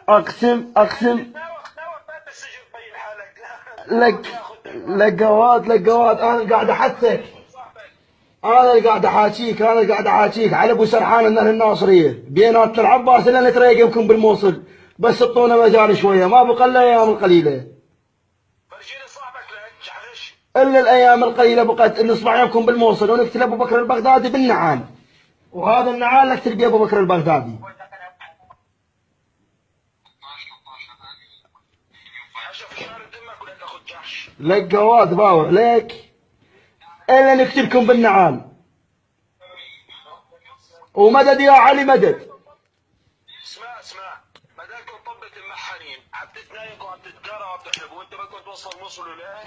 اقسم اقسم لك لقوات انا قاعد احثك. انا اللي قاعد احاكيك على ابو سرحان من اهل الناصريه بيناتنا العباس اللي نتريق يمكن بالموصل، بس اعطونا مجال شويه، ما بقى الا ايام القليله. الا الايام القليله بقت نصبح يمكن بالموصل ونقتل ابو بكر البغدادي بالنعال، وهذا النعال نقتل بيه ابو بكر البغدادي. لك جواد باوع لك الا نقتلكم بالنعال. ومدد يا علي مدد. اسمع بدلكم طبة المحنين عبتتنايق وعبتتقرا وعبتحلب وانت بدكم توصل الموصل ولا؟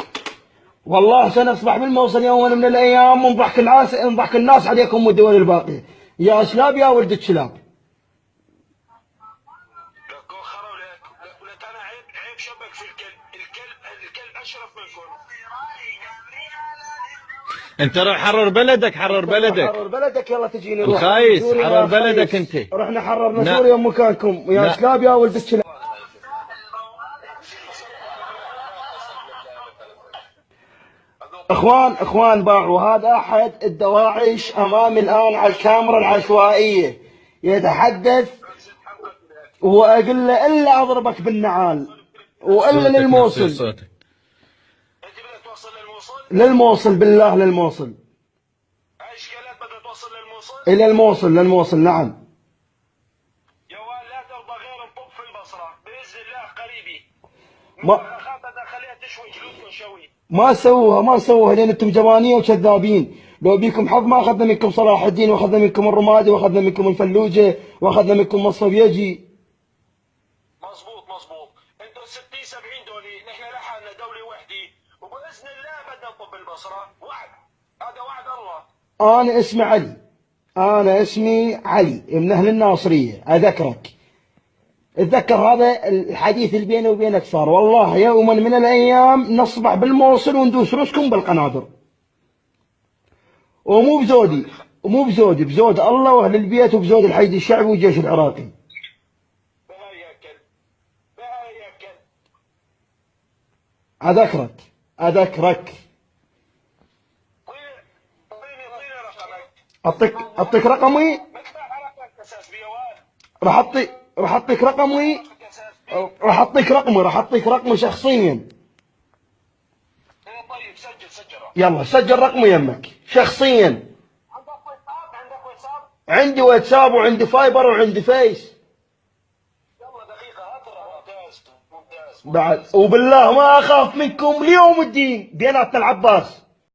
والله سنصبح بالموصل يوما من الايام ونضحك الناس عليكم والدول الباقيه يا شلاب يا ولد الشلاب. لكم خرب لك انا عيب شبك في الكلب اشرف منكم. انت روح حرر بلدك حرر بلدك يلا تجيني روح الخايس حرر بلدك انت. رحنا حررنا سوريا مكانكم يا شلاب يا ولد الشلاب. اخوان باعوا هذا احد الدواعش امامي الان على الكاميرا العشوائيه يتحدث واقول له الا اضربك بالنعال والا للموصل. انت بدك توصل للموصل بالله للموصل. هاي اشكالات بدك توصل للموصل؟ الى للموصل نعم. يا ولد لا ترضى غير نطب في البصره باذن الله قريبي. ما خليها تشوي جلودكم شوي. ما سووها لان انتم جبانيه وكذابين. لو بيكم حظ ما اخذنا منكم صلاح الدين واخذنا منكم الرمادي واخذنا منكم الفلوجه واخذنا منكم الصبيجي. مظبوط انتم 60 70 دولي نحن لحالنا دوله وحده وباذن الله بدنا نطب البصره وعد. هذا وعد الله. انا اسمي علي من اهل الناصريه اذكرك. اتذكر هذا الحديث اللي بيني وبينك صار والله يوما من الايام نصبح بالموصل وندوس راسكم بالقنادر. ومو بزودي بزود الله واهل البيت وبزود الحشد الشعبي والجيش العراقي. اذكرك اعطيك رقمي. راح اعطيك رقمي. راح اعطيك رقمي شخصيا. طيب سجل يلا سجل رقمي يمك شخصيا. عندك واتساب؟ عندي واتساب وعندي فايبر وعندي فيس. يلا دقيقة ممتاز. بعد وبالله ما اخاف منكم ليوم الدين بيناتنا العباس.